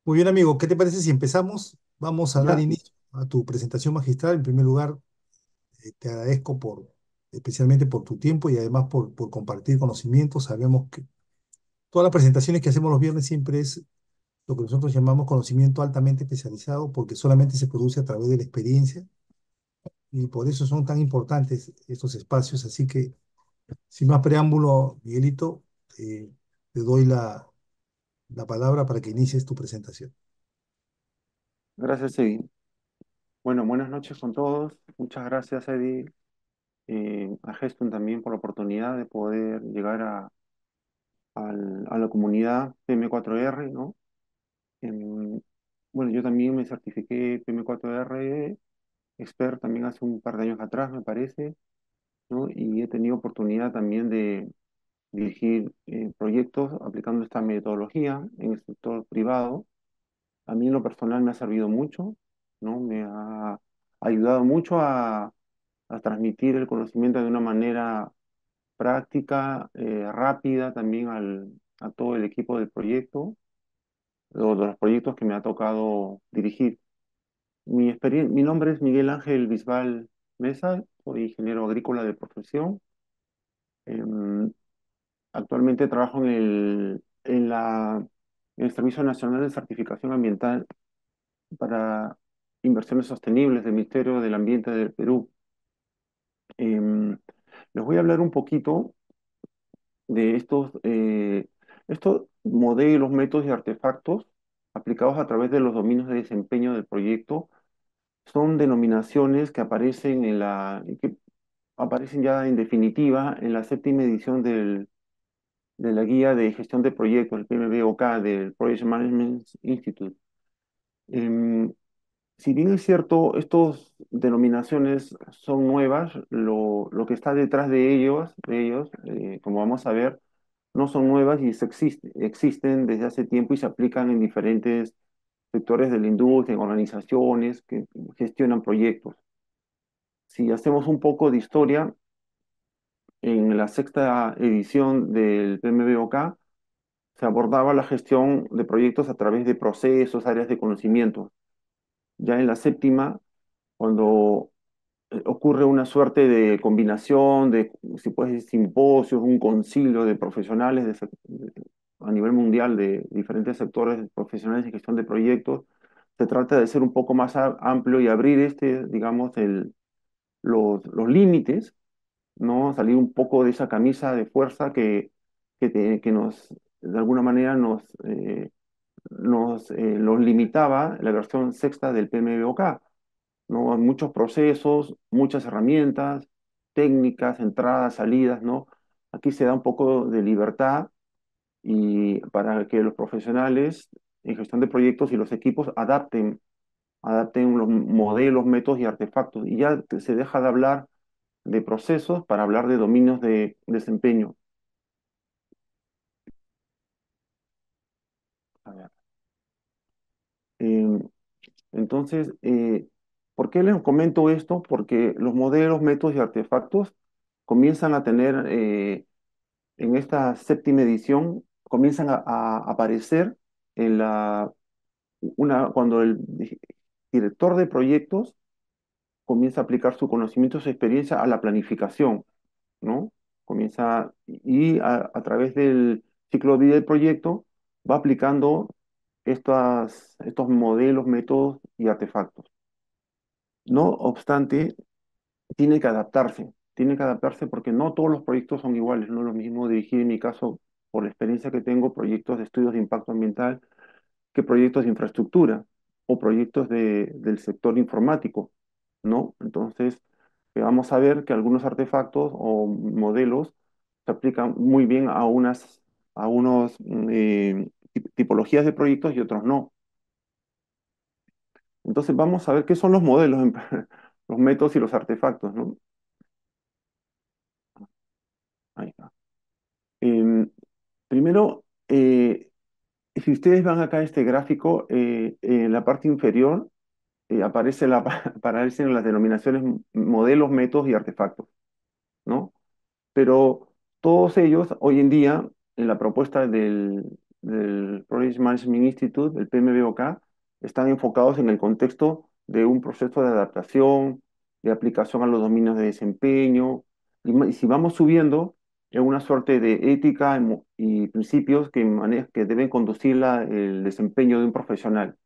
Muy bien, amigo. ¿Qué te parece si empezamos? Vamos a dar Ya, inicio a tu presentación magistral. En primer lugar, te agradezco especialmente por tu tiempo y además por compartir conocimientos. Sabemos que todas las presentaciones que hacemos los viernes siempre es lo que nosotros llamamos conocimiento altamente especializado, porque solamente se produce a través de la experiencia y por eso son tan importantes estos espacios. Así que, sin más preámbulo, Miguelito, te doy la palabra para que inicies tu presentación. gracias, Eddie. Bueno, buenas noches con todos. Muchas gracias, Eddie, a Geston también por la oportunidad de poder llegar a la comunidad PM4R, ¿no? Em, bueno, yo también me certifiqué PM4R expert también hace un par de años atrás, me parece, ¿no? Y he tenido oportunidad también de dirigir proyectos aplicando esta metodología en el sector privado. A mí en lo personal me ha servido mucho, ¿no? Me ha ayudado mucho a transmitir el conocimiento de una manera práctica, rápida también a todo el equipo del proyecto o de los proyectos que me ha tocado dirigir. Mi nombre es Miguel Ángel Bisbal Mesa, soy ingeniero agrícola de profesión. Em, Actualmente trabajo en el Servicio Nacional de Certificación Ambiental para Inversiones Sostenibles del Ministerio del Ambiente del Perú. Em, Les voy a hablar un poquito de estos modelos, métodos y artefactos aplicados a través de los dominios de desempeño del proyecto. Son denominaciones que aparecen que aparecen ya en definitiva en la séptima edición de la guía de gestión de proyectos, el PMBOK, del Project Management Institute. Em, Si bien es cierto, estas denominaciones son nuevas, lo que está detrás de ellos, como vamos a ver, no son nuevas y existen desde hace tiempo y se aplican en diferentes sectores de la industria, en organizaciones que gestionan proyectos. Si hacemos un poco de historia, en la sexta edición del PMBOK se abordaba la gestión de proyectos a través de procesos, áreas de conocimiento. Ya en la séptima, cuando ocurre una suerte de combinación de, si puedes decir, simposios, un concilio de profesionales a nivel mundial de diferentes sectores profesionales en gestión de proyectos. Se trata de ser un poco más amplio y abrir digamos, los límites, ¿no? Salir un poco de esa camisa de fuerza que nos, de alguna manera, los limitaba la versión sexta del PMBOK, ¿no? Hay muchos procesos, muchas herramientas, técnicas, entradas, salidas, ¿no? Aquí se da un poco de libertad y para que los profesionales en gestión de proyectos y los equipos adapten los modelos, métodos y artefactos. Y ya se deja de hablar de procesos para hablar de dominios de desempeño. A ver. Eh, entonces, ¿por qué les comento esto? Porque los modelos, métodos y artefactos comienzan a tener en esta séptima edición comienzan a aparecer en cuando el director de proyectos comienza a aplicar su conocimiento, su experiencia a la planificación, ¿no? Comienza y a través del ciclo de vida del proyecto va aplicando estos modelos, métodos y artefactos. No obstante, tiene que adaptarse porque no todos los proyectos son iguales, no es lo mismo dirigir, en mi caso, por la experiencia que tengo, proyectos de estudios de impacto ambiental que proyectos de infraestructura o proyectos del sector informático, ¿no? Entonces, vamos a ver que algunos artefactos o modelos se aplican muy bien a unos tipologías de proyectos y otros no. Entonces, vamos a ver qué son los modelos, los métodos y los artefactos, ¿no? Ahí está. Em, Primero, si ustedes van acá a este gráfico, en la parte inferior aparecen las denominaciones modelos, métodos y artefactos, ¿no? Pero todos ellos, hoy en día, en la propuesta del Project Management Institute, el PMBOK, están enfocados en el contexto de un proceso de adaptación, de aplicación a los dominios de desempeño, y si vamos subiendo, es una suerte de ética y principios que deben conducir el desempeño de un profesional.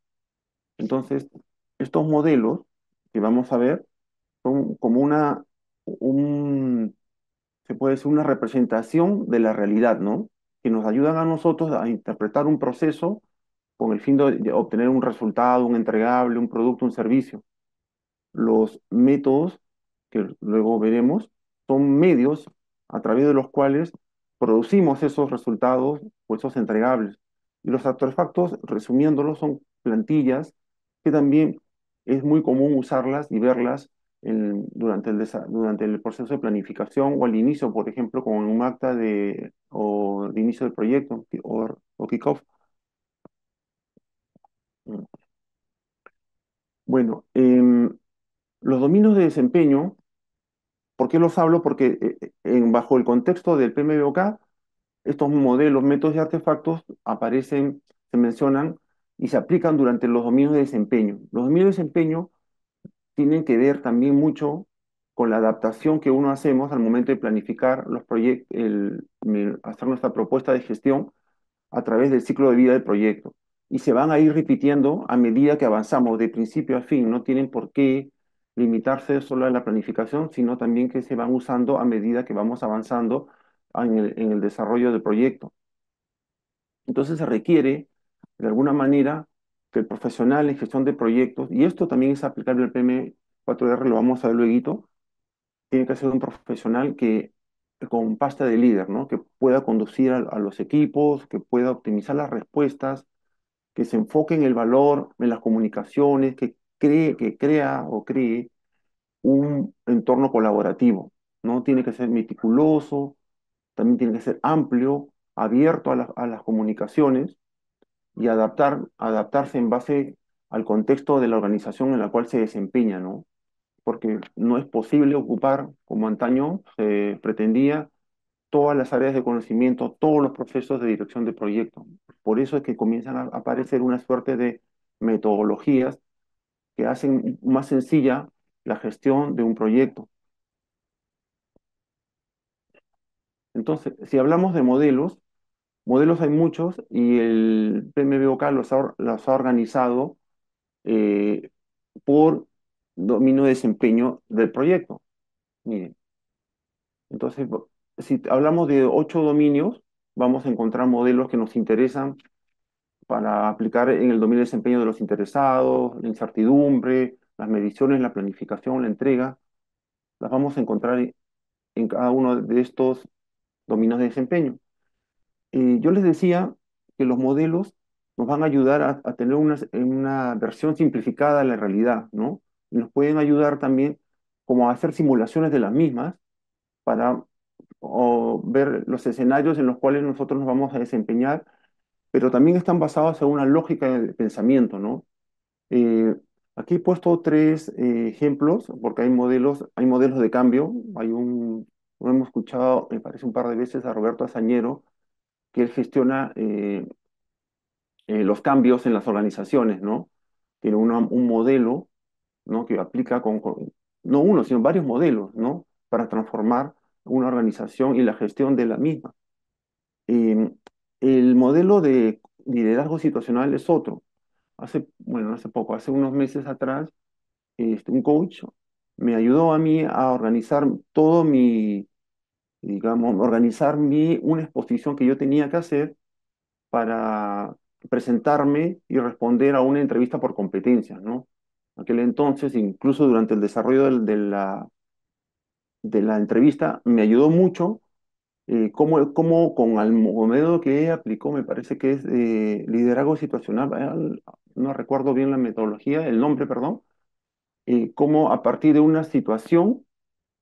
Entonces, estos modelos que vamos a ver son como un, se puede decir, una representación de la realidad, ¿no? Que nos ayudan a nosotros a interpretar un proceso con el fin de obtener un resultado, un entregable, un producto, un servicio. Los métodos, que luego veremos, son medios a través de los cuales producimos esos resultados o esos entregables. Y los artefactos, resumiéndolos, son plantillas que también es muy común usarlas y verlas durante el proceso de planificación o al inicio, por ejemplo, con un acta o de inicio del proyecto o kickoff. Bueno, los dominios de desempeño. ¿Por qué los hablo? Porque bajo el contexto del PMBOK, estos modelos, métodos y artefactos aparecen, se mencionan y se aplican durante los dominios de desempeño. Los dominios de desempeño tienen que ver también mucho con la adaptación que uno hacemos al momento de planificar los proyectos, hacer nuestra propuesta de gestión a través del ciclo de vida del proyecto. Y se van a ir repitiendo a medida que avanzamos, de principio a fin. No tienen por qué limitarse solo a la planificación, sino también que se van usando a medida que vamos avanzando en el desarrollo del proyecto. Entonces se requiere, de alguna manera, que el profesional en gestión de proyectos, y esto también es aplicable al PM4R, lo vamos a ver luego, tiene que ser un profesional con pasta de líder, ¿no? Que pueda conducir a los equipos, que pueda optimizar las respuestas, que se enfoque en el valor, en las comunicaciones, que crea o cree un entorno colaborativo, ¿no? Tiene que ser meticuloso, también tiene que ser amplio, abierto a las comunicaciones y adaptarse en base al contexto de la organización en la cual se desempeña, ¿no? Porque no es posible ocupar, como antaño se pretendía, todas las áreas de conocimiento, todos los procesos de dirección de proyecto. Por eso es que comienzan a aparecer una suerte de metodologías que hacen más sencilla la gestión de un proyecto. Entonces, si hablamos de modelos, modelos hay muchos y el PMBOK los ha organizado eh, por dominio de desempeño del proyecto. Miren, entonces, si hablamos de 8 dominios, vamos a encontrar modelos que nos interesan para aplicar en el dominio de desempeño de los interesados, la incertidumbre, las mediciones, la planificación, la entrega. Las vamos a encontrar en cada uno de estos dominios de desempeño. Yo les decía que los modelos nos van a ayudar a tener una versión simplificada de la realidad, ¿no? Y nos pueden ayudar también como a hacer simulaciones de las mismas para ver los escenarios en los cuales nosotros nos vamos a desempeñar, pero también están basados en una lógica de pensamiento, ¿no? Eh, Aquí he puesto tres ejemplos, porque hay modelos de cambio. Lo hemos escuchado, me parece, un par de veces a Roberto Azañero, que él gestiona los cambios en las organizaciones, ¿no? Tiene un modelo, ¿no? Que aplica no uno, sino varios modelos, ¿no? Para transformar una organización y la gestión de la misma. Eh, el modelo de liderazgo situacional es otro. Hace poco, hace unos meses atrás, un coach me ayudó a mí a organizar digamos, una exposición que yo tenía que hacer para presentarme y responder a una entrevista por competencias, ¿no? Aquel entonces, incluso durante el desarrollo de la entrevista, me ayudó mucho cómo con el modelo que aplicó, me parece que es liderazgo situacional, no recuerdo bien la metodología, el nombre, perdón, cómo a partir de una situación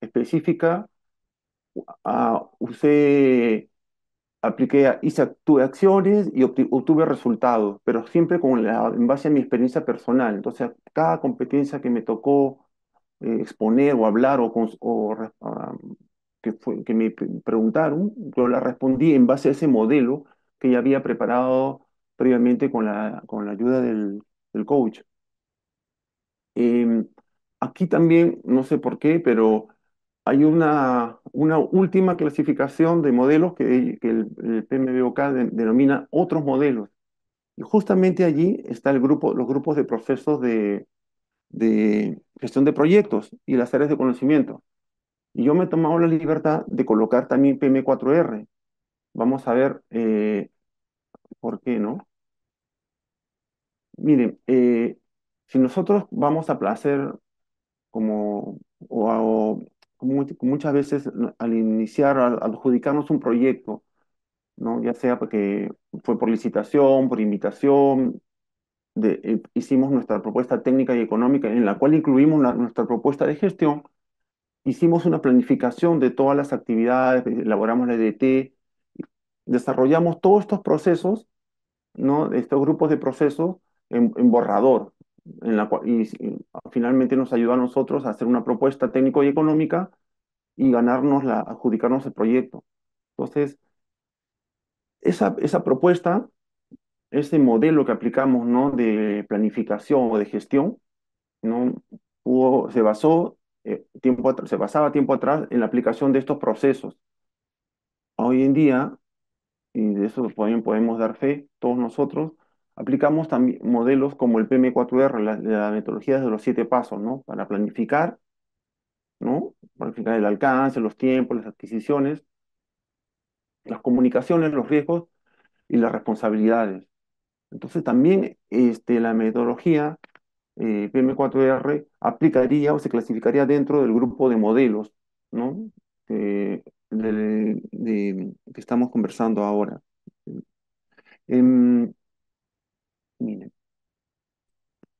específica usé tuve acciones y obtuve resultados, pero siempre en base a mi experiencia personal. Entonces, cada competencia que me tocó exponer o hablar que me preguntaron, yo la respondí en base a ese modelo que ya había preparado previamente con la ayuda del coach. Em, Aquí también, no sé por qué, pero hay una última clasificación de modelos que el PMBOK denomina otros modelos. Y justamente allí está los grupos de procesos de gestión de proyectos y las áreas de conocimiento. Y yo me he tomado la libertad de colocar también PM4R. Vamos a ver por qué, ¿no? Miren, si nosotros vamos a placer como, como muchas veces al iniciar, al adjudicarnos un proyecto, ¿no? Ya sea porque fue por licitación, por invitación, hicimos nuestra propuesta técnica y económica en la cual incluimos nuestra propuesta de gestión, hicimos una planificación de todas las actividades, elaboramos la EDT, desarrollamos todos estos procesos, ¿no? Estos grupos de procesos en borrador, y finalmente nos ayuda a nosotros a hacer una propuesta técnico y económica y adjudicarnos el proyecto. Entonces, esa propuesta, ese modelo que aplicamos, ¿no? De planificación o de gestión, ¿no? Se basó se basaba tiempo atrás en la aplicación de estos procesos. Hoy en día, y de eso también podemos dar fe todos nosotros, aplicamos también modelos como el PM4R, la metodología de los 7 pasos, ¿no? Para planificar, ¿no? Planificar el alcance, los tiempos, las adquisiciones, las comunicaciones, los riesgos y las responsabilidades. Entonces también la metodología PM4R aplicaría o se clasificaría dentro del grupo de modelos, ¿no? Eh, que estamos conversando ahora. Em, Miren,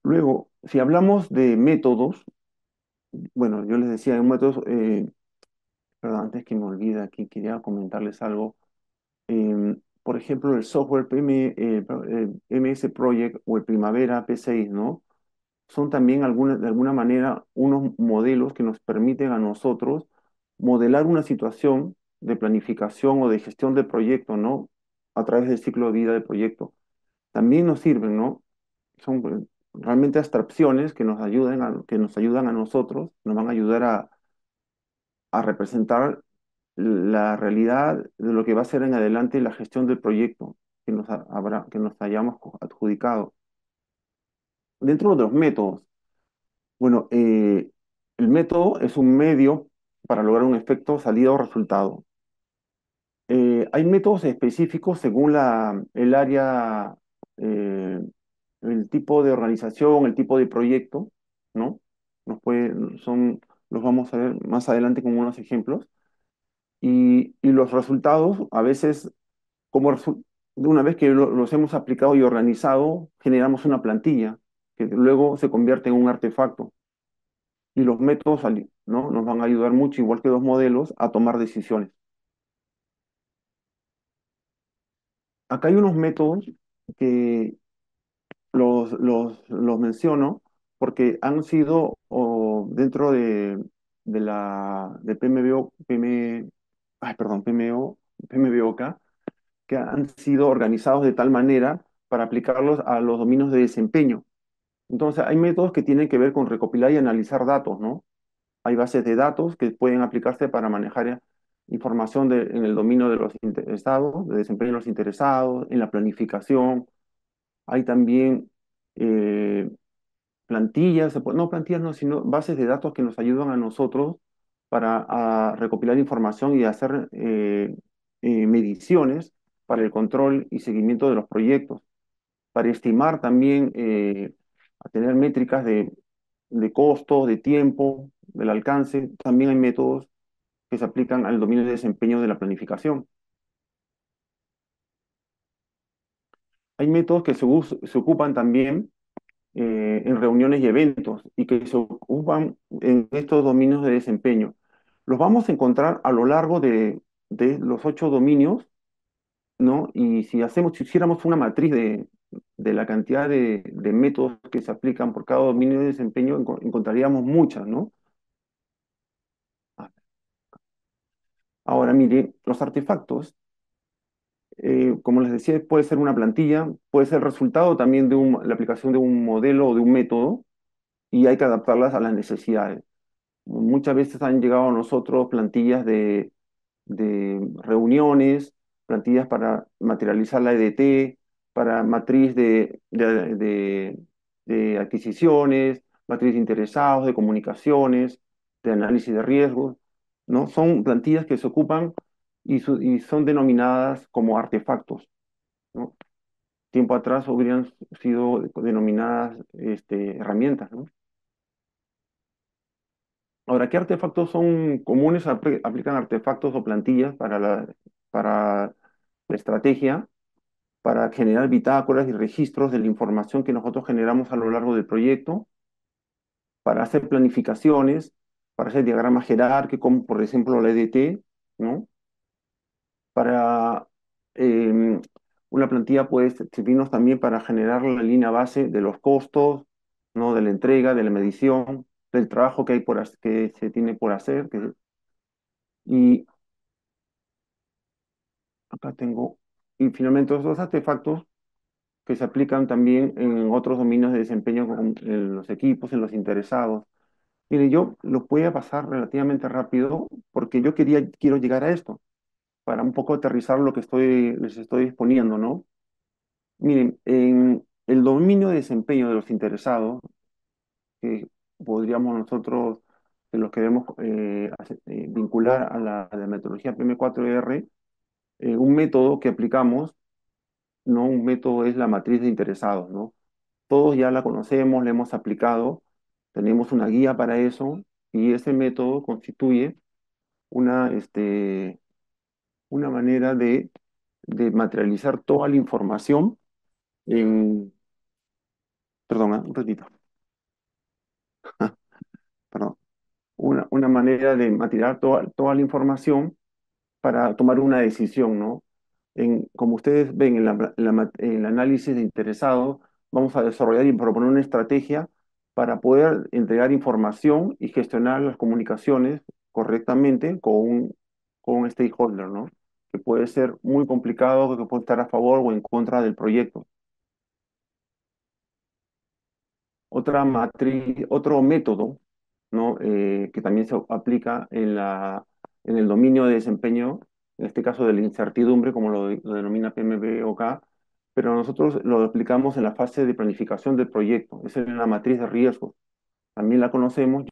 luego, si hablamos de métodos, bueno, yo les decía, hay métodos, perdón, antes que me olvide aquí, quería comentarles algo. Por ejemplo, el software MS Project o el Primavera P6, ¿no? Son también de alguna manera unos modelos que nos permiten a nosotros modelar una situación de planificación o de gestión de proyecto, ¿no? A través del ciclo de vida del proyecto. También nos sirven, ¿no? Son realmente abstracciones que nos ayudan a nosotros, nos van a ayudar a representar la realidad de lo que va a ser en adelante la gestión del proyecto que nos hayamos adjudicado. Dentro de los métodos, bueno, el método es un medio para lograr un efecto salida o resultado. Hay métodos específicos según el área, eh, el tipo de organización, el tipo de proyecto, ¿no? Los vamos a ver más adelante con unos ejemplos. Y los resultados, a veces, de una vez que los hemos aplicado y organizado, generamos una plantilla que luego se convierte en un artefacto. Y los métodos, ¿no? Nos van a ayudar mucho, igual que los modelos, a tomar decisiones. Acá hay unos métodos que los menciono porque han sido dentro de PMBO, ay, perdón, PMBOK, que han sido organizados de tal manera para aplicarlos a los dominios de desempeño. Entonces, hay métodos que tienen que ver con recopilar y analizar datos, ¿no? Hay bases de datos que pueden aplicarse para manejar información en el dominio de los interesados, de desempeño de los interesados, en la planificación. Hay también eh, plantillas, no plantillas, no, sino bases de datos que nos ayudan a nosotros para recopilar información y hacer mediciones para el control y seguimiento de los proyectos, para estimar también, a tener métricas de costo, de tiempo, del alcance. También hay métodos que se aplican al dominio de desempeño de la planificación. Hay métodos que se ocupan también en reuniones y eventos y que se ocupan en estos dominios de desempeño. Los vamos a encontrar a lo largo de los 8 dominios, ¿no? Y si hiciéramos una matriz de la cantidad de métodos que se aplican por cada dominio de desempeño, encontraríamos muchas, ¿no? Ahora, mire, los artefactos como les decía, puede ser una plantilla, puede ser el resultado también de la aplicación de un modelo o de un método y hay que adaptarlas a las necesidades. Muchas veces han llegado a nosotros plantillas de reuniones, plantillas para materializar la EDT, para matriz de adquisiciones, matriz de interesados, de comunicaciones, de análisis de riesgos, ¿no? Son plantillas que se ocupan y son denominadas como artefactos, ¿no? Tiempo atrás hubieran sido denominadas herramientas, ¿no? Ahora, ¿qué artefactos son comunes? Aplican artefactos o plantillas para la estrategia, para generar bitácoras y registros de la información que nosotros generamos a lo largo del proyecto, para hacer planificaciones, para hacer diagramas jerárquicos, como por ejemplo la EDT, ¿no? Para eh, una plantilla puede servirnos también para generar la línea base de los costos, ¿no? De la entrega, de la medición, del trabajo que hay que se tiene por hacer, y acá tengo, y finalmente otros artefactos que se aplican también en otros dominios de desempeño, como en los equipos, en los interesados. Mire, yo lo voy a pasar relativamente rápido porque quiero llegar a esto, para un poco aterrizar lo que les estoy exponiendo, ¿no? Miren, en el dominio de desempeño de los interesados, que podríamos nosotros, que los queremos vincular a a la metodología PM4R, un método que aplicamos, ¿no? Un método es la matriz de interesados, ¿no? Todos ya la conocemos, la hemos aplicado, tenemos una guía para eso y ese método constituye una manera de materializar toda la información en, perdón, un ratito, perdón, una manera de materializar toda la información para tomar una decisión, ¿no? Como ustedes ven en el análisis de interesados, vamos a desarrollar y proponer una estrategia para poder entregar información y gestionar las comunicaciones correctamente con un stakeholder, ¿no? Que puede ser muy complicado, que puede estar a favor o en contra del proyecto. Otro método, ¿no? Que también se aplica en el dominio de desempeño, en este caso de la incertidumbre, como lo denomina PMBOK, pero nosotros lo aplicamos en la fase de planificación del proyecto, es en la matriz de riesgos. También la conocemos,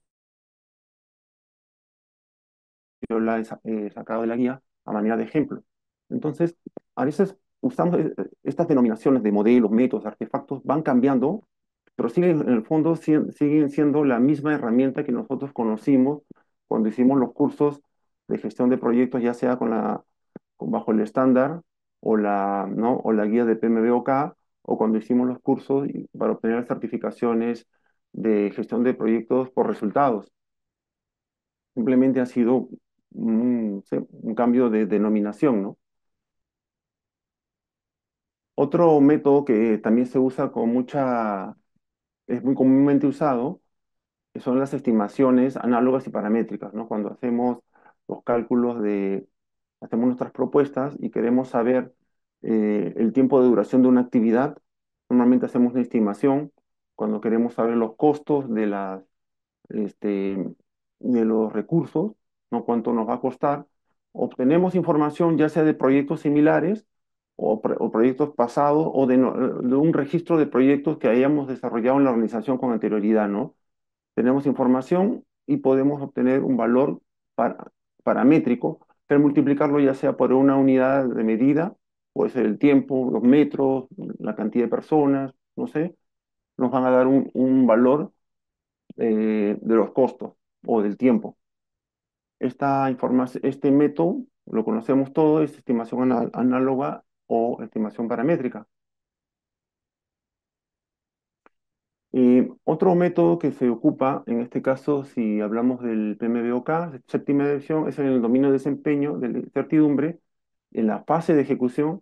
yo la he sacado de la guía a manera de ejemplo. Entonces, a veces usamos estas denominaciones de modelos, métodos, artefactos, van cambiando, pero siguen, en el fondo siguen siendo la misma herramienta que nosotros conocimos cuando hicimos los cursos de gestión de proyectos, ya sea bajo el estándar ¿no? o la guía de PMBOK, o cuando hicimos los cursos para obtener certificaciones de gestión de proyectos por resultados. Simplemente ha sido un cambio de denominación, ¿no? Otro método que también se usa es muy comúnmente usado, que son las estimaciones análogas y paramétricas, ¿no? Cuando hacemos los cálculos hacemos nuestras propuestas y queremos saber el tiempo de duración de una actividad, normalmente hacemos una estimación cuando queremos saber los costos de los recursos, ¿no? Cuánto nos va a costar. Obtenemos información ya sea de proyectos similares o proyectos pasados o de un registro de proyectos que hayamos desarrollado en la organización con anterioridad, ¿no? Tenemos información y podemos obtener un valor paramétrico, pero multiplicarlo ya sea por una unidad de medida, puede ser el tiempo, los metros, la cantidad de personas, no sé, nos van a dar un valor de los costos o del tiempo. Este método lo conocemos todo, es estimación análoga o estimación paramétrica. Otro método que se ocupa, en este caso, si hablamos del PMBOK, séptima edición, es en el dominio de desempeño de la incertidumbre, en la fase de ejecución,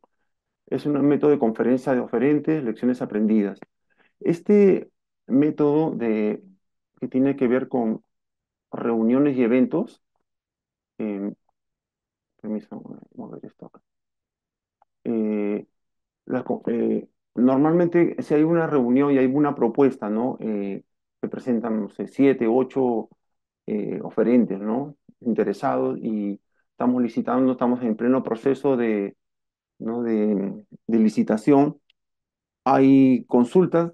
es un método de conferencia de oferentes, lecciones aprendidas. Este método que tiene que ver con reuniones y eventos, eh, permiso, voy a mover esto acá. las normalmente si hay una reunión y hay una propuesta, ¿no? Se presentan, no sé, 7, 8 oferentes, ¿no? Interesados y estamos licitando, estamos en pleno proceso ¿no? de licitación. Hay consultas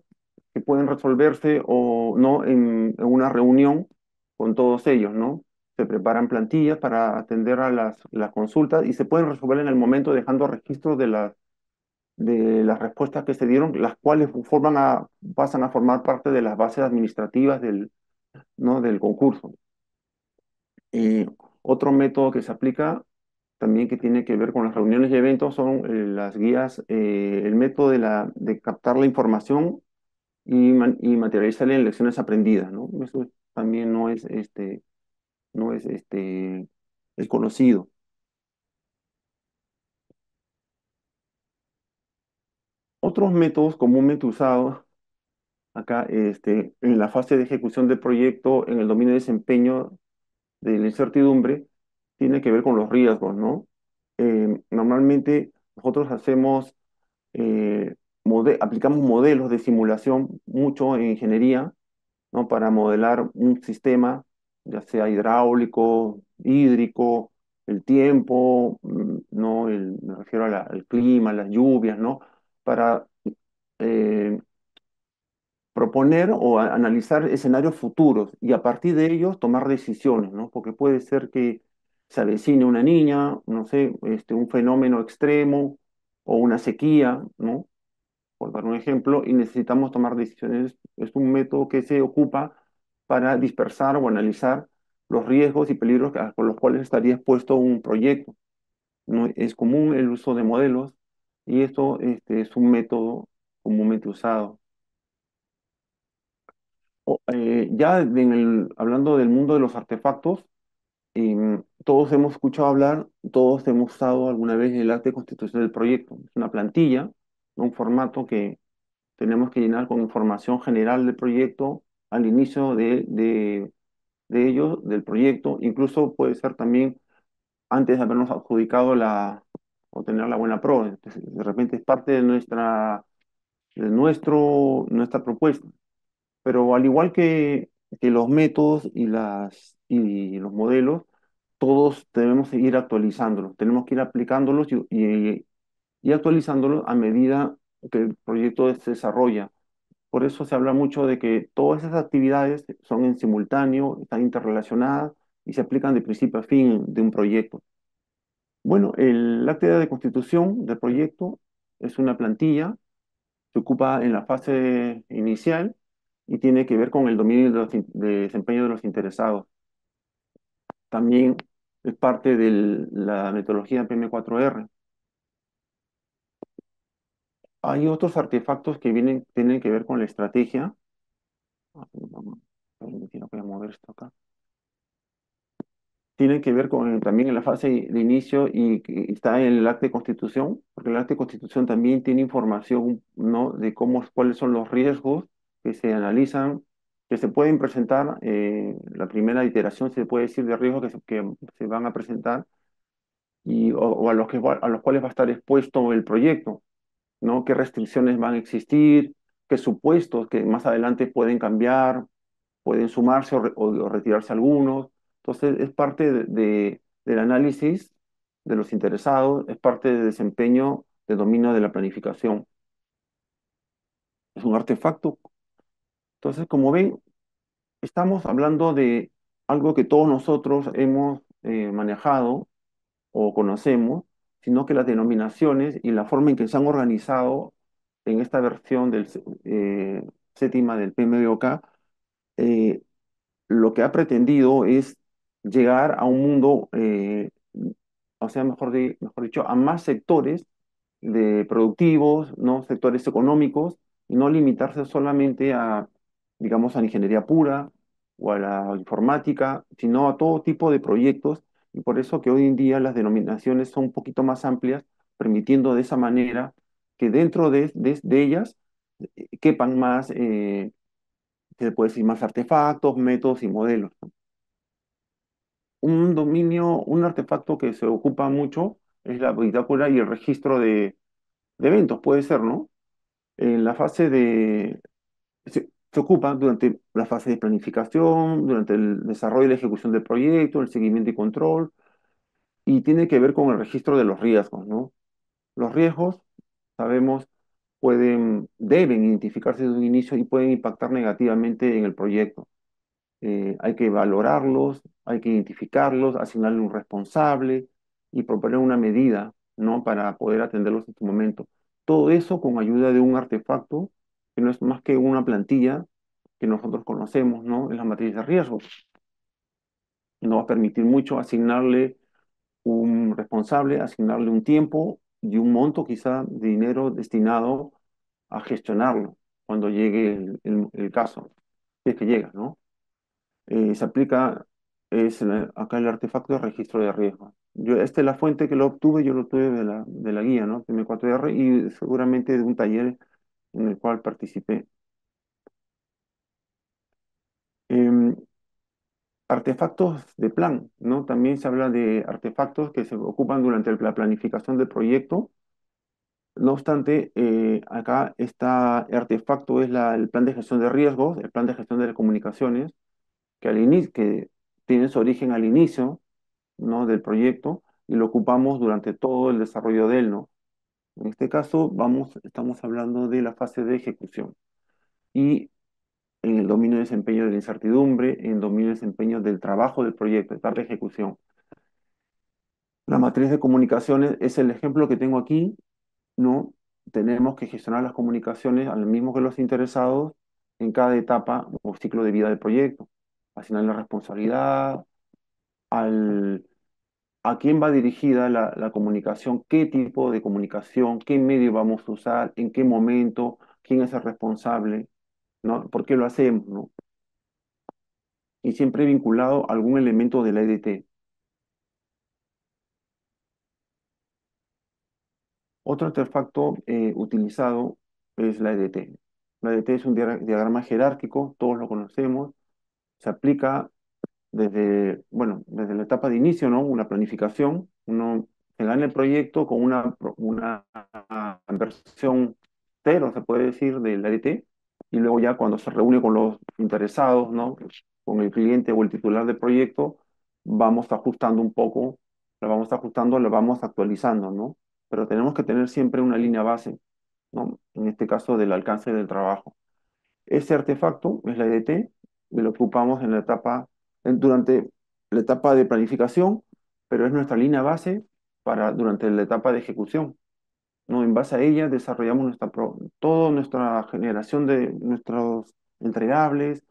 que pueden resolverse o no en una reunión con todos ellos, ¿no? Se preparan plantillas para atender a las consultas y se pueden resolver en el momento dejando registros de las respuestas que se dieron, las cuales pasan a formar parte de las bases administrativas ¿no? del concurso. Eh, Otro método que se aplica también que tiene que ver con las reuniones y eventos son las guías, el método de captar la información y materializarla en lecciones aprendidas, ¿no? Eso también no es el conocido. Otros métodos comúnmente usados acá en la fase de ejecución del proyecto, en el dominio de desempeño de la incertidumbre, tiene que ver con los riesgos, ¿no? Normalmente nosotros aplicamos modelos de simulación mucho en ingeniería, ¿no? Para modelar un sistema, ya sea hidráulico, hídrico, el tiempo, ¿no? Me refiero al clima, las lluvias, ¿no? Para eh, proponer o analizar escenarios futuros y a partir de ellos tomar decisiones, ¿no? Porque puede ser que se avecine una niña, no sé, un fenómeno extremo o una sequía, ¿no? Por dar un ejemplo, y necesitamos tomar decisiones. Es un método que se ocupa para dispersar o analizar los riesgos y peligros con los cuales estaría expuesto un proyecto. ¿No? Es común el uso de modelos y esto es un método comúnmente usado. Hablando del mundo de los artefactos, todos hemos escuchado hablar, todos hemos usado alguna vez el acta de constitución del proyecto. Es una plantilla, ¿no? Un formato que tenemos que llenar con información general del proyecto al inicio de ello, del proyecto. Incluso puede ser también antes de habernos adjudicado o tener la buena prueba. Entonces, de repente es parte nuestra propuesta. Pero al igual que los métodos y los modelos, todos debemos ir actualizándolos, tenemos que ir aplicándolos y actualizándolos a medida que el proyecto se desarrolla. Por eso se habla mucho de que todas esas actividades son en simultáneo, están interrelacionadas y se aplican de principio a fin de un proyecto. Bueno, el acta de constitución del proyecto es una plantilla, se ocupa en la fase inicial y tiene que ver con el dominio de desempeño de los interesados. También es parte de la metodología PM4R. Hay otros artefactos que tienen que ver con la estrategia. Voy a mover esto acá. Tienen que ver con también en la fase de inicio y que está en el acta de constitución, porque el acta de constitución también tiene información, ¿no? De cuáles son los riesgos que se analizan, que se pueden presentar, la primera iteración se puede decir de riesgos que se van a presentar o a los cuales va a estar expuesto el proyecto, ¿no? ¿Qué restricciones van a existir? ¿Qué supuestos que más adelante pueden cambiar? ¿Pueden sumarse o retirarse algunos? Entonces, es parte del análisis de los interesados, es parte del desempeño de dominio de la planificación. Es un artefacto. Entonces, como ven, estamos hablando de algo que todos nosotros hemos manejado o conocemos, sino que las denominaciones y la forma en que se han organizado en esta versión séptima del PMBOK, eh, lo que ha pretendido es llegar a un mundo, o sea, mejor dicho, a más sectores de productivos, ¿no? Sectores económicos, y no limitarse solamente digamos, a la ingeniería pura o a la informática, sino a todo tipo de proyectos, y por eso que hoy en día las denominaciones son un poquito más amplias, permitiendo de esa manera que dentro de ellas quepan más, se puede decir, más artefactos, métodos y modelos. Un artefacto que se ocupa mucho es la bitácora y el registro de eventos, puede ser, ¿no? En la fase de, se ocupa durante la fase de planificación, durante el desarrollo y la ejecución del proyecto, el seguimiento y control, y tiene que ver con el registro de los riesgos, ¿no? Los riesgos, sabemos, deben identificarse desde un inicio y pueden impactar negativamente en el proyecto. Hay que valorarlos, hay que identificarlos, asignarle un responsable y proponer una medida, ¿no? Para poder atenderlos en su momento. Todo eso con ayuda de un artefacto que no es más que una plantilla que nosotros conocemos, ¿no? En las materias de riesgo. Nos va a permitir mucho asignarle un responsable, asignarle un tiempo y un monto quizá de dinero destinado a gestionarlo cuando llegue el caso, si es que llega, ¿no? Se aplica, acá el artefacto de registro de riesgo. Esta es la fuente que lo obtuve, yo lo obtuve de la guía, ¿no? M4R y seguramente de un taller en el cual participé. Em, Artefactos de plan, ¿no? También se habla de artefactos que se ocupan durante la planificación del proyecto. No obstante, acá este artefacto es el plan de gestión de riesgos, el plan de gestión de comunicaciones, que tiene su origen al inicio, ¿no? Del proyecto y lo ocupamos durante todo el desarrollo de él, ¿no? En este caso, estamos hablando de la fase de ejecución y en el dominio de desempeño de la incertidumbre, en el dominio de desempeño del trabajo del proyecto, etapa de ejecución. La matriz de comunicaciones es el ejemplo que tengo aquí, ¿no? Tenemos que gestionar las comunicaciones al mismo que los interesados en cada etapa o ciclo de vida del proyecto. Asignar la responsabilidad, al, a quién va dirigida la comunicación, qué tipo de comunicación, qué medio vamos a usar, en qué momento, quién es el responsable, ¿no? ¿Por qué lo hacemos, ¿no? Y siempre vinculado a algún elemento de la EDT. Otro artefacto utilizado es la EDT. La EDT es un diagrama jerárquico, todos lo conocemos, se aplica desde la etapa de inicio, ¿no? Una planificación, uno se gana el proyecto con una versión cero, se puede decir, del EDT, y luego ya cuando se reúne con los interesados, ¿no? Con el cliente o el titular del proyecto, vamos ajustando un poco, la vamos ajustando, la vamos actualizando, ¿no? Pero tenemos que tener siempre una línea base, ¿no? En este caso del alcance del trabajo. Ese artefacto es la EDT y lo ocupamos durante la etapa de planificación, pero es nuestra línea base durante la etapa de ejecución, ¿no? En base a ella desarrollamos toda nuestra generación de nuestros entregables,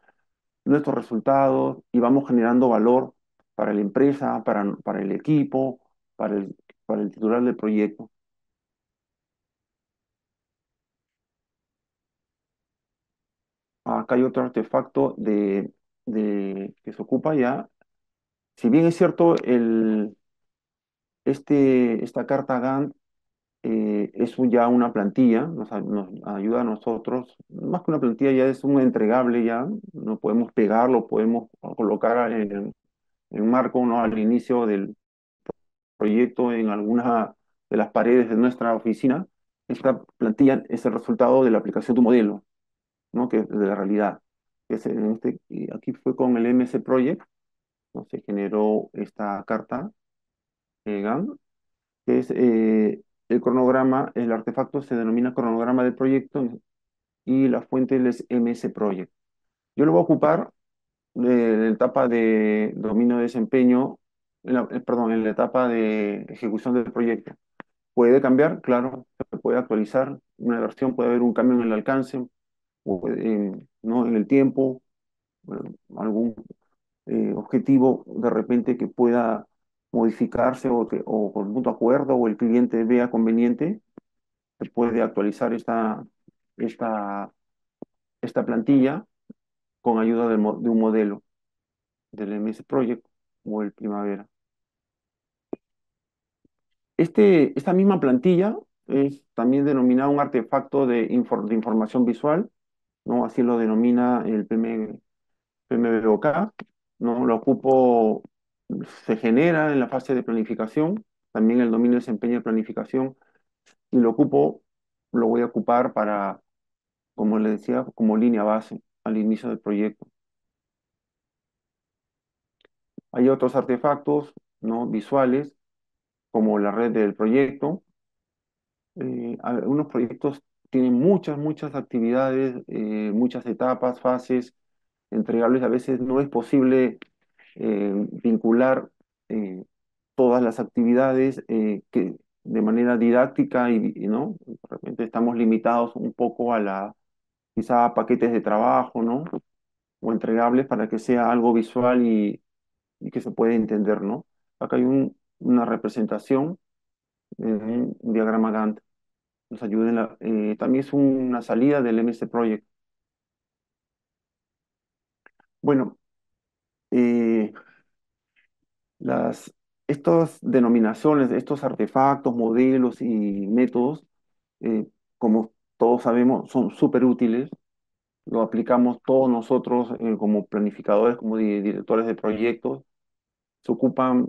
nuestros resultados y vamos generando valor para la empresa, para el equipo, para el titular del proyecto. Acá hay otro artefacto que se ocupa ya. Si bien es cierto, esta carta Gantt es ya una plantilla, nos ayuda a nosotros, más que una plantilla ya es un entregable ya, no podemos pegarlo, podemos colocar en marco, ¿no? Al inicio del proyecto en alguna de las paredes de nuestra oficina. Esta plantilla es el resultado de la aplicación de un modelo, ¿no? Que es de la realidad. Y aquí fue con el MS Project, ¿no? Se generó esta carta Gantt que es el cronograma, el artefacto se denomina cronograma del proyecto y la fuente es MS Project. Yo lo voy a ocupar en la etapa de dominio de desempeño, perdón, en la etapa de ejecución del proyecto. Puede cambiar, claro, se puede actualizar una versión, puede haber un cambio en el alcance, ¿no? En el tiempo, bueno, algún objetivo de repente que pueda modificarse o con mutuo acuerdo o el cliente vea conveniente, se puede actualizar esta, esta plantilla con ayuda de un modelo del MS Project o el Primavera. Esta misma plantilla es también denominada un artefacto de información visual, ¿no? Así lo denomina el PMBOK, ¿no? Se genera en la fase de planificación, también el dominio de desempeño de planificación, y lo ocupo lo voy a ocupar para, como le decía, como línea base al inicio del proyecto. Hay otros artefactos, ¿no? Visuales, como la red del proyecto. Algunos proyectos tienen muchas actividades, muchas etapas, fases entregables. A veces no es posible vincular eh, todas las actividades de manera didáctica ¿no? De repente estamos limitados un poco a quizá a paquetes de trabajo, ¿no? O entregables para que sea algo visual y que se pueda entender, ¿no? Acá hay una representación en un diagrama Gantt. Nos ayuda también es una salida del MS Project. Bueno, eh, Las, estas denominaciones, estos artefactos, modelos y métodos, eh, como todos sabemos, son súper útiles. Lo aplicamos todos nosotros como planificadores, como directores de proyectos. Se ocupan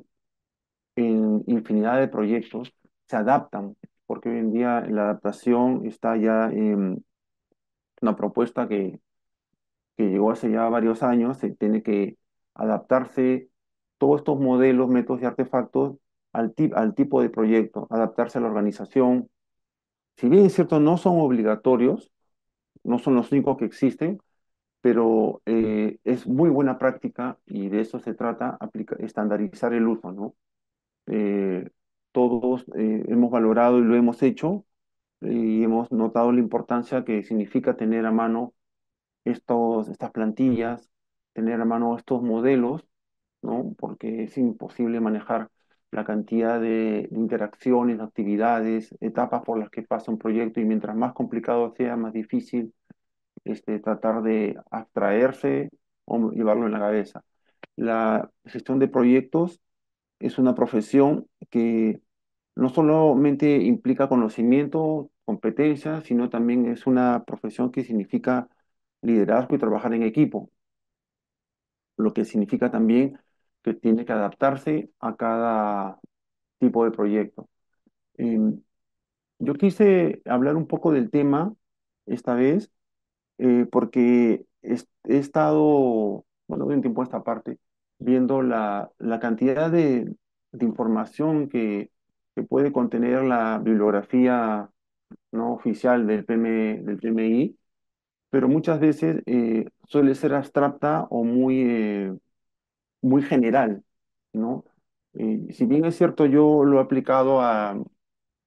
en infinidad de proyectos, se adaptan, porque hoy en día la adaptación está ya en una propuesta que llegó hace ya varios años, se tiene que adaptarse todos estos modelos, métodos y artefactos al tipo de proyecto, adaptarse a la organización. Si bien es cierto, no son obligatorios, no son los únicos que existen, pero es muy buena práctica y de eso se trata, estandarizar el uso, ¿no? Eh, Todos hemos valorado y lo hemos hecho y hemos notado la importancia que significa tener a mano estas plantillas, tener a mano estos modelos, ¿no? Porque es imposible manejar la cantidad de interacciones, actividades, etapas por las que pasa un proyecto y mientras más complicado sea, más difícil tratar de abstraerse o llevarlo en la cabeza. La gestión de proyectos es una profesión que no solamente implica conocimiento, competencia, sino también es una profesión que significa liderazgo y trabajar en equipo, lo que significa también que tiene que adaptarse a cada tipo de proyecto. Em, yo quise hablar un poco del tema esta vez porque he estado, bueno, de un tiempo a esta parte, viendo la cantidad de información que puede contener la bibliografía no oficial del PMI, pero muchas veces suele ser abstracta o muy general, ¿no? Si bien es cierto, yo lo he aplicado a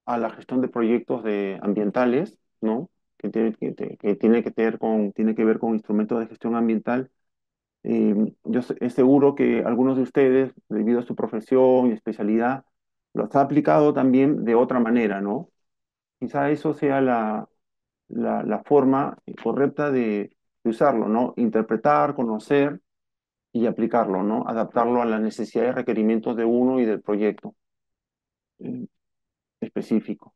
la gestión de proyectos ambientales, ¿no? Que tiene que tiene que ver con instrumentos de gestión ambiental. Es seguro que algunos de ustedes, debido a su profesión y especialidad, los ha aplicado también de otra manera, ¿no? Quizá eso sea la forma correcta de usarlo, ¿no? Interpretar, conocer y aplicarlo, ¿no? Adaptarlo a las necesidades y requerimientos de uno y del proyecto eh, específico.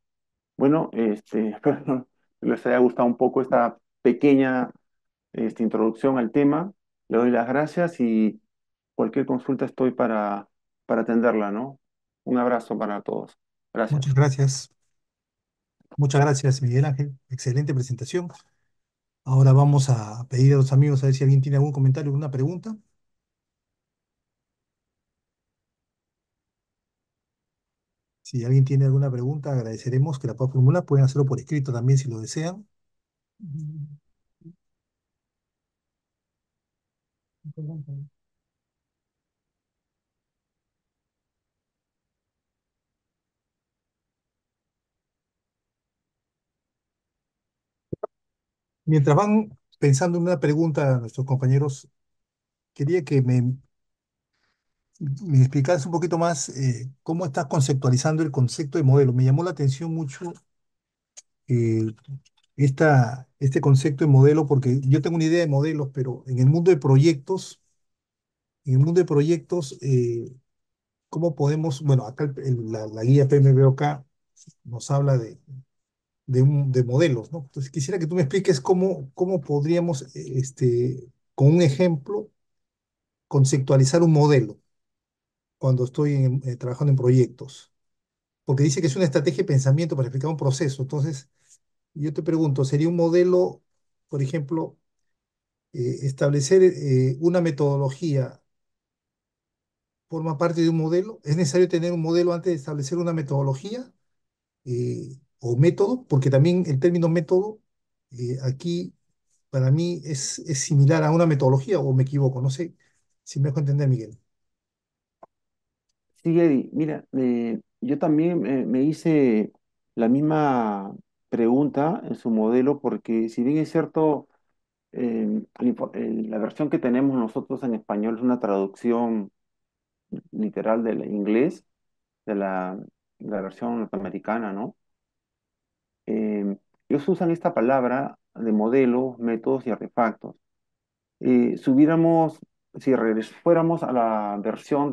Bueno, espero que les haya gustado un poco esta pequeña introducción al tema. Le doy las gracias y cualquier consulta estoy para atenderla, ¿no? Un abrazo para todos. Muchas Gracias. gracias. Muchas gracias, Miguel Ángel. Excelente presentación. Ahora vamos a pedir a los amigos a ver si alguien tiene algún comentario, alguna pregunta. Si alguien tiene alguna pregunta, agradeceremos que la pueda formular. Pueden hacerlo por escrito también si lo desean. Mientras van pensando en una pregunta a nuestros compañeros, quería que me explicaras un poquito más cómo estás conceptualizando el concepto de modelo. Me llamó la atención mucho eh, este concepto de modelo porque yo tengo una idea de modelos, pero en el mundo de proyectos, ¿cómo podemos, bueno, acá la guía PMBOK nos habla de modelos, ¿no? Entonces quisiera que tú me expliques cómo podríamos, con un ejemplo, conceptualizar un modelo cuando estoy trabajando en proyectos. Porque dice que es una estrategia de pensamiento para explicar un proceso. Entonces, Yo te pregunto, ¿sería un modelo, por ejemplo, establecer una metodología, forma parte de un modelo? ¿Es necesario tener un modelo antes de establecer una metodología o método? Porque también el término método aquí para mí es similar a una metodología, o me equivoco, no sé si me dejo entender, Miguel. Sí, Eddie, mira, yo también me hice la misma pregunta en su modelo, porque si bien es cierto, la versión que tenemos nosotros en español es una traducción literal del inglés, de la versión norteamericana, ¿no? Ellos usan esta palabra de modelos, métodos y artefactos. Si hubiéramos, si fuéramos a la versión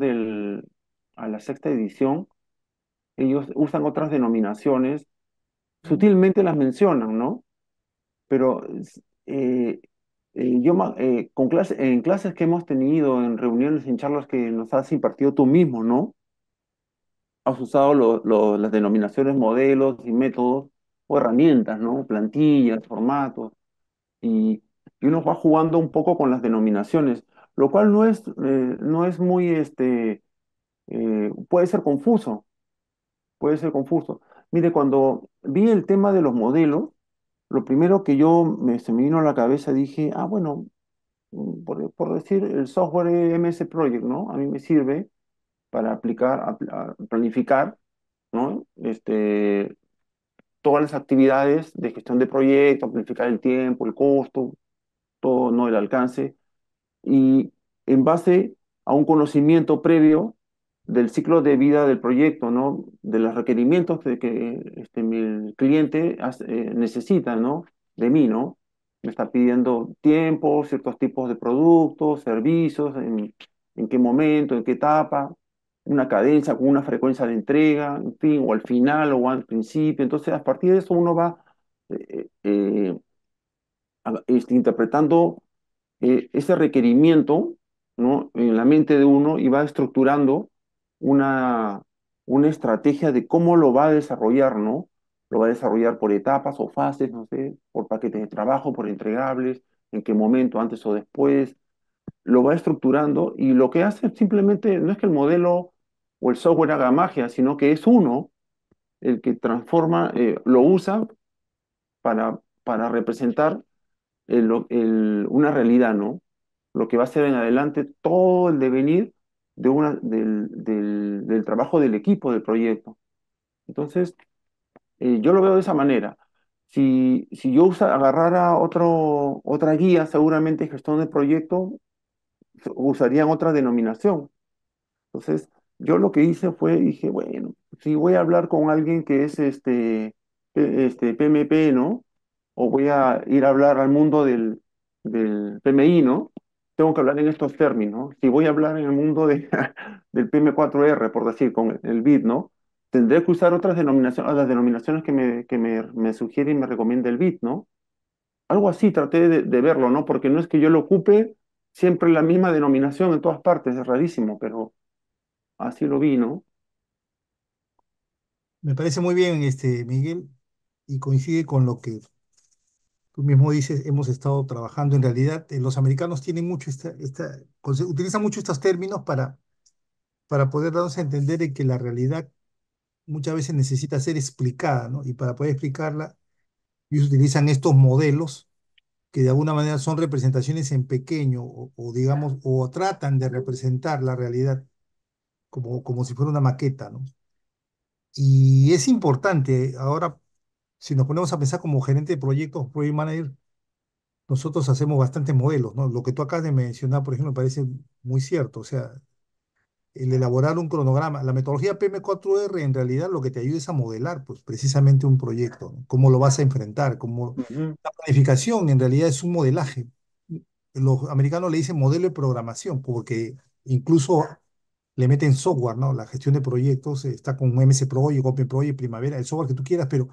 a la sexta edición, ellos usan otras denominaciones, sutilmente las mencionan, ¿no? Pero en clases que hemos tenido, en reuniones, en charlas que nos has impartido tú mismo, ¿no? Has usado las denominaciones modelos y métodos o herramientas, ¿no? Plantillas, formatos, y, y uno va jugando un poco con las denominaciones, lo cual no es muy, puede ser confuso, puede ser confuso. Mire, cuando vi el tema de los modelos, lo primero que se me vino a la cabeza, dije, ah, bueno, por decir, el software MS Project, ¿no? A mí me sirve para a planificar, ¿no? Todas las actividades de gestión de proyectos, planificar el tiempo, el costo, todo, ¿no? El alcance. Y en base a un conocimiento previo del ciclo de vida del proyecto, ¿no? De los requerimientos que mi cliente necesita, ¿no? De mí, ¿no? Me está pidiendo tiempo, ciertos tipos de productos, servicios, en qué momento, en qué etapa, una cadencia con una frecuencia de entrega, en fin, o al final o al principio. Entonces, a partir de eso uno va interpretando ese requerimiento, ¿no? En la mente de uno, y va estructurando una, una estrategia de cómo lo va a desarrollar, ¿no? Lo va a desarrollar por etapas o fases, no sé, por paquetes de trabajo, por entregables, en qué momento, antes o después. Lo va estructurando, y lo que hace simplemente no es que el modelo o el software haga magia, sino que es uno el que transforma, lo usa para representar una realidad, ¿no? Lo que va a ser en adelante todo el devenir del trabajo del equipo del proyecto. Entonces, yo lo veo de esa manera. Si yo agarrara otra guía, seguramente gestión de proyecto, usarían otra denominación. Entonces, yo lo que hice fue, dije, bueno, si voy a hablar con alguien que es PMP, ¿no? O voy a ir a hablar al mundo del PMI, ¿no? Tengo que hablar en estos términos. Si voy a hablar en el mundo del PM4R, por decir, con el BID, ¿no? Tendré que usar otras denominaciones, las denominaciones me sugiere y me recomienda el BID, ¿no? Algo así traté de verlo, ¿no? Porque no es que yo lo ocupe siempre la misma denominación en todas partes, es rarísimo, pero así lo vi, ¿no? Me parece muy bien, Miguel, y coincide con lo que tú mismo dices, hemos estado trabajando. En realidad, los americanos tienen mucho utilizan mucho estos términos para poder darnos a entender de que la realidad muchas veces necesita ser explicada, ¿no? Y para poder explicarla, ellos utilizan estos modelos que de alguna manera son representaciones en pequeño, o digamos, o tratan de representar la realidad como si fuera una maqueta, ¿no? Y es importante, ahora, si nos ponemos a pensar como gerente de proyectos, project manager, nosotros hacemos bastantes modelos, ¿no? Lo que tú acabas de mencionar, por ejemplo, me parece muy cierto. O sea, el elaborar un cronograma, la metodología PM4R en realidad lo que te ayuda es a modelar, pues, precisamente un proyecto, ¿no? Cómo lo vas a enfrentar, Ujú, la planificación en realidad es un modelaje. Los americanos le dicen modelo de programación, porque incluso le meten software, ¿no? La gestión de proyectos está con MS Project, Open Project, Primavera, el software que tú quieras, pero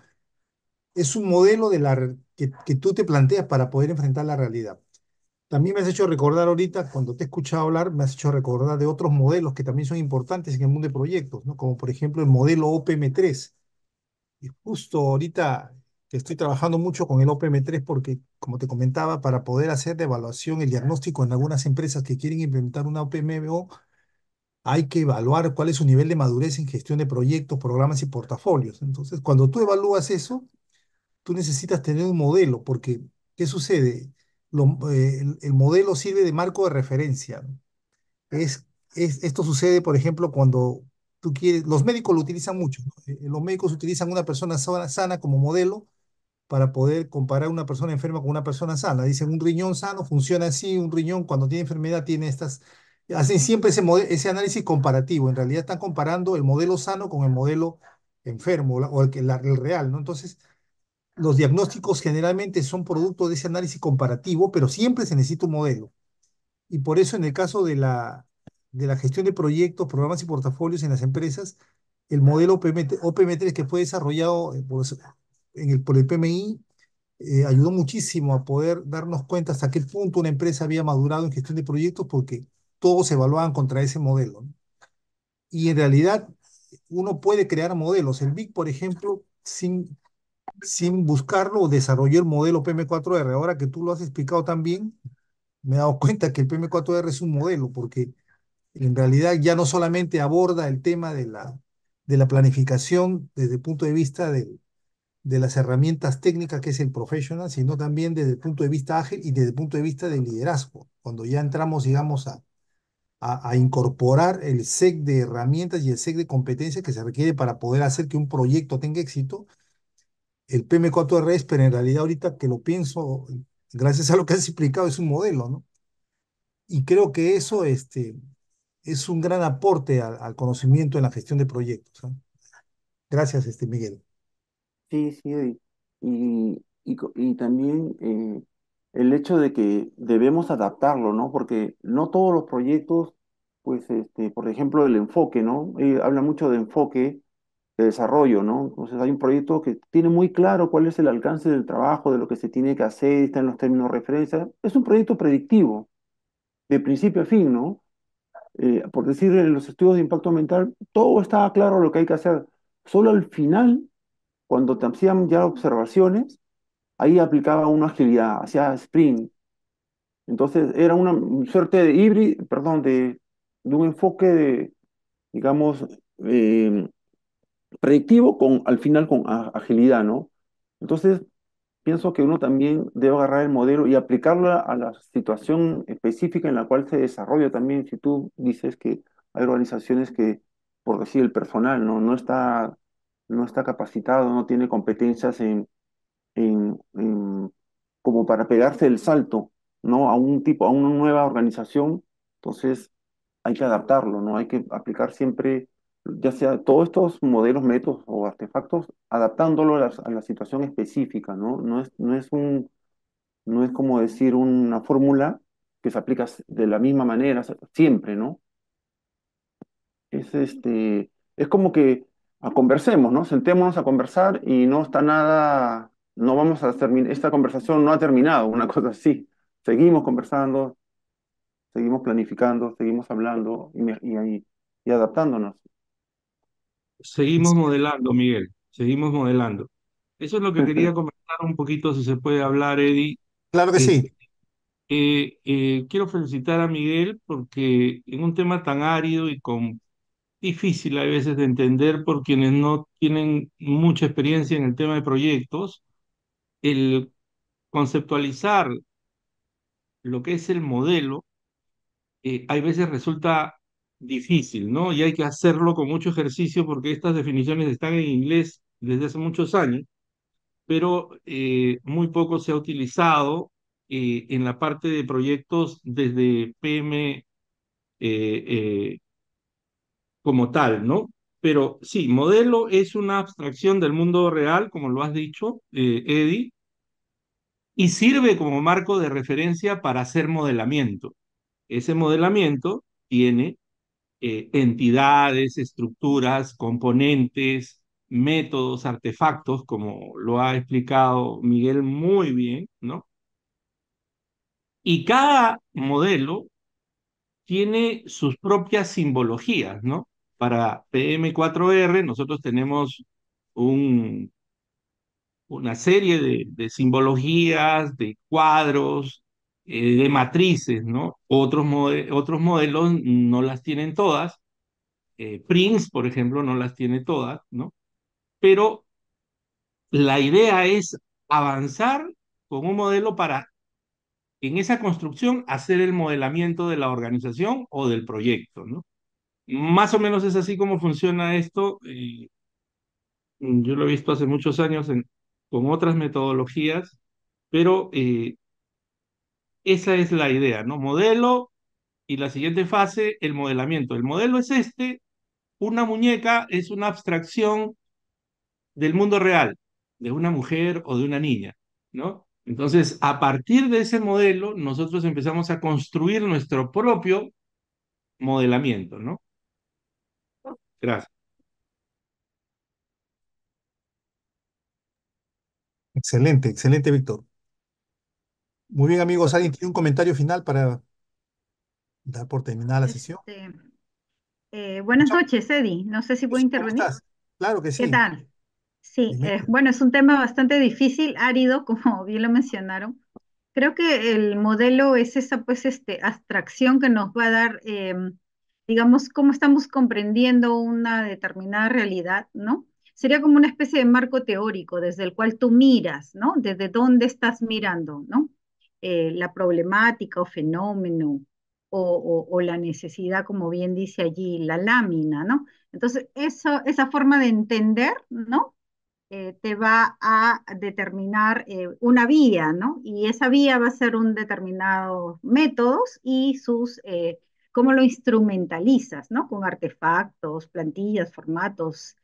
es un modelo que tú te planteas para poder enfrentar la realidad. También me has hecho recordar ahorita, cuando te he escuchado hablar, me has hecho recordar de otros modelos que también son importantes en el mundo de proyectos, ¿no? Como por ejemplo el modelo OPM3. Y justo ahorita que estoy trabajando mucho con el OPM3 porque, como te comentaba, para poder hacer la evaluación, el diagnóstico en algunas empresas que quieren implementar una OPMBO, hay que evaluar cuál es su nivel de madurez en gestión de proyectos, programas y portafolios. Entonces, cuando tú evalúas eso, tú necesitas tener un modelo, porque ¿qué sucede? El modelo sirve de marco de referencia, ¿no? Es, esto sucede, por ejemplo, cuando tú quieres, los médicos lo utilizan mucho, ¿no? Los médicos utilizan una persona sana como modelo para poder comparar una persona enferma con una persona sana. Dicen, un riñón sano funciona así, un riñón cuando tiene enfermedad tiene estas. Hacen siempre ese análisis comparativo. En realidad están comparando el modelo sano con el modelo enfermo o el real, ¿no? Entonces, los diagnósticos generalmente son producto de ese análisis comparativo, pero siempre se necesita un modelo. Y por eso en el caso de la gestión de proyectos, programas y portafolios en las empresas, el modelo OPM3 que fue desarrollado por el PMI ayudó muchísimo a poder darnos cuenta hasta qué punto una empresa había madurado en gestión de proyectos porque todos se evaluaban contra ese modelo, ¿no? Y en realidad uno puede crear modelos. El BIC, por ejemplo, sin buscarlo, desarrolló el modelo PM4R. Ahora que tú lo has explicado tan bien, me he dado cuenta que el PM4R es un modelo, porque en realidad ya no solamente aborda el tema de la planificación desde el punto de vista de las herramientas técnicas que es el professional, sino también desde el punto de vista ágil y desde el punto de vista del liderazgo. Cuando ya entramos, digamos, a incorporar el set de herramientas y el set de competencias que se requiere para poder hacer que un proyecto tenga éxito, el PM4R es, pero en realidad ahorita que lo pienso, gracias a lo que has explicado, es un modelo, ¿no? Y creo que eso es un gran aporte al conocimiento en la gestión de proyectos, ¿no? Gracias, Miguel. Sí, sí, y también el hecho de que debemos adaptarlo, ¿no? Porque no todos los proyectos, pues, por ejemplo, el enfoque, ¿no? Habla mucho de enfoque, de desarrollo, ¿no? Entonces hay un proyecto que tiene muy claro cuál es el alcance del trabajo, de lo que se tiene que hacer, está en los términos de referencia. Es un proyecto predictivo, de principio a fin, ¿no? Por decir, en los estudios de impacto ambiental, todo estaba claro lo que hay que hacer. Solo al final, cuando te hacían ya observaciones, ahí aplicaba una agilidad, hacía sprint. Entonces era una suerte de híbrido, perdón, de un enfoque de, digamos, eh, predictivo con, al final con agilidad, ¿no? Entonces pienso que uno también debe agarrar el modelo y aplicarlo a la situación específica en la cual se desarrolla también. Si tú dices que hay organizaciones que, por decir, el personal no está capacitado, no tiene competencias como para pegarse el salto, ¿no? A una nueva organización, entonces hay que adaptarlo, ¿no? Hay que aplicar siempre, ya sea todos estos modelos, métodos o artefactos, adaptándolo a la situación específica, ¿no? No es como decir una fórmula que se aplica de la misma manera siempre, ¿no? Es como que conversemos, ¿no? Sentémonos a conversar y no está nada, no vamos a terminar, esta conversación no ha terminado, una cosa así. Seguimos conversando, seguimos planificando, seguimos hablando y adaptándonos. Seguimos modelando, Miguel, seguimos modelando. Eso es lo que quería comentar un poquito, si se puede hablar, Eddie. Claro que Este, sí. quiero felicitar a Miguel porque en un tema tan árido y difícil a veces de entender por quienes no tienen mucha experiencia en el tema de proyectos, el conceptualizar lo que es el modelo, hay veces resulta difícil, ¿no? Y hay que hacerlo con mucho ejercicio porque estas definiciones están en inglés desde hace muchos años, pero muy poco se ha utilizado en la parte de proyectos desde PM como tal, ¿no? Pero sí, modelo es una abstracción del mundo real, como lo has dicho, Eddie, y sirve como marco de referencia para hacer modelamiento. Ese modelamiento tiene entidades, estructuras, componentes, métodos, artefactos, como lo ha explicado Miguel muy bien, ¿no? Y cada modelo tiene sus propias simbologías, ¿no? Para PM4R nosotros tenemos un, una serie de simbologías, de cuadros, de matrices, ¿no? Otros modelos no las tienen todas. Prince, por ejemplo, no las tiene todas, ¿no? Pero la idea es avanzar con un modelo para, en esa construcción, hacer el modelamiento de la organización o del proyecto, ¿no? Más o menos es así como funciona esto. Yo lo he visto hace muchos años con otras metodologías, pero esa es la idea, ¿no? Modelo y la siguiente fase, el modelamiento. El modelo es una muñeca es una abstracción del mundo real, de una mujer o de una niña, ¿no? Entonces, a partir de ese modelo, nosotros empezamos a construir nuestro propio modelamiento, ¿no? Gracias. Excelente, excelente, Víctor. Muy bien, amigos. ¿Alguien tiene un comentario final para dar por terminada la sesión? Buenas noches, Eddie. No sé si puedo Lucy, ¿cómo intervenir. estás? Claro que ¿Qué sí. tal? Sí, Bienvenido. bueno, es un tema bastante difícil, árido, como bien lo mencionaron. Creo que el modelo es esa, pues, abstracción que nos va a dar, digamos, cómo estamos comprendiendo una determinada realidad, ¿no? Sería como una especie de marco teórico desde el cual tú miras, ¿no? Desde dónde estás mirando, ¿no? La problemática o fenómeno o la necesidad, como bien dice allí, la lámina, ¿no? Entonces, esa forma de entender, ¿no? Te va a determinar una vía, ¿no? Y esa vía va a ser un determinado métodos y cómo lo instrumentalizas, ¿no? Con artefactos, plantillas, formatos,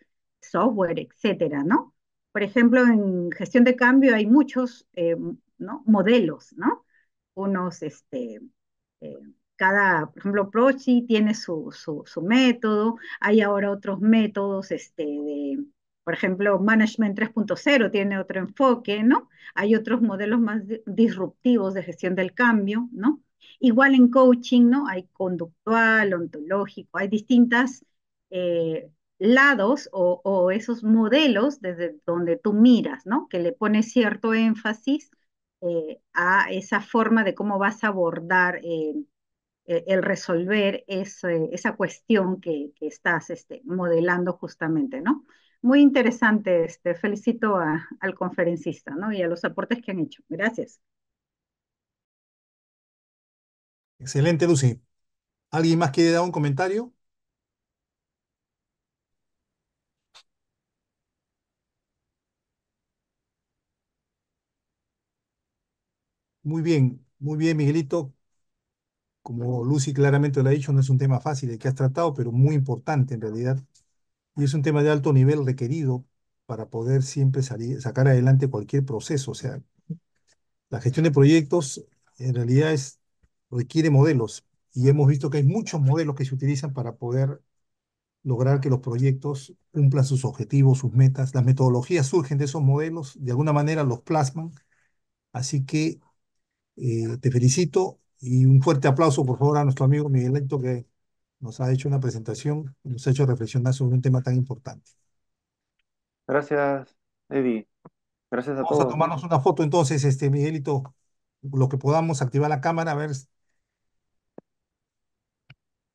software, etcétera, ¿no? Por ejemplo, en gestión de cambio hay muchos, ¿no? Modelos, ¿no? Unos, eh, por ejemplo, Prochi tiene su método, hay ahora otros métodos, por ejemplo, Management 3.0 tiene otro enfoque, ¿no? Hay otros modelos más disruptivos de gestión del cambio, ¿no? Igual en coaching, ¿no? Hay conductual, ontológico, hay distintas lados o esos modelos desde donde tú miras, ¿no? Que le pones cierto énfasis a esa forma de cómo vas a abordar el resolver esa cuestión que estás modelando justamente, ¿no? Muy interesante, felicito al conferencista, ¿no? Y a los aportes que han hecho. Gracias. Excelente, Lucy. ¿Alguien más quiere dar un comentario? Muy bien, Miguelito. Como Lucy claramente lo ha dicho, no es un tema fácil el que has tratado, pero muy importante en realidad. Y es un tema de alto nivel requerido para poder siempre sacar adelante cualquier proceso. O sea, la gestión de proyectos en realidad requiere modelos. Y hemos visto que hay muchos modelos que se utilizan para poder lograr que los proyectos cumplan sus objetivos, sus metas. Las metodologías surgen de esos modelos, de alguna manera los plasman. Así que te felicito y un fuerte aplauso, por favor, a nuestro amigo Miguelito, que nos ha hecho una presentación y nos ha hecho reflexionar sobre un tema tan importante. Gracias, Eddie. Gracias a Vamos a todos, ¿no? tomarnos una foto entonces, Miguelito, lo que podamos, activar la cámara, a ver,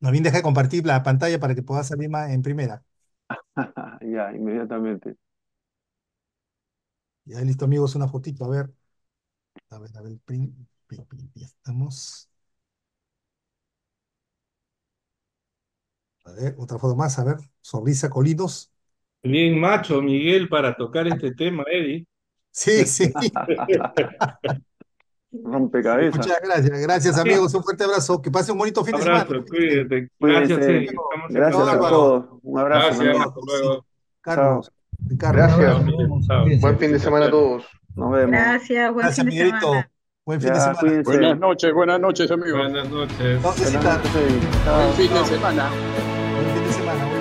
más bien deja de compartir la pantalla para que pueda salir más en primera. Ya, inmediatamente. Ya listo, amigos, una fotito, a ver, ya estamos. A ver, otra foto más, a ver, sonrisa Colinos. Bien, macho, Miguel, para tocar este tema, Eddie. Sí, sí. Rompecabezas. Muchas gracias. Gracias, amigos. Un fuerte abrazo. Que pase un bonito fin de semana. Abrazo, cuídate. Gracias, Cuídense. Eddie. Estamos en Gracias a Álvaro, contacto. todos. Un abrazo, Gracias, Manuel. hasta luego. Chao. Carlos, Ricardo, un Gracias. Chao, abrazo. Miguel. Chao. Buen fin de semana a todos. Nos vemos. Gracias, buen Gracias, fin de semana. Miguelito. Buen fin de Ya, semana. cuídense. Buenas noches, amigos. Buenas noches. Chao, Buenas Cecita. noches, Eddie. Buen Chao. fin de semana. Buen fin de semana.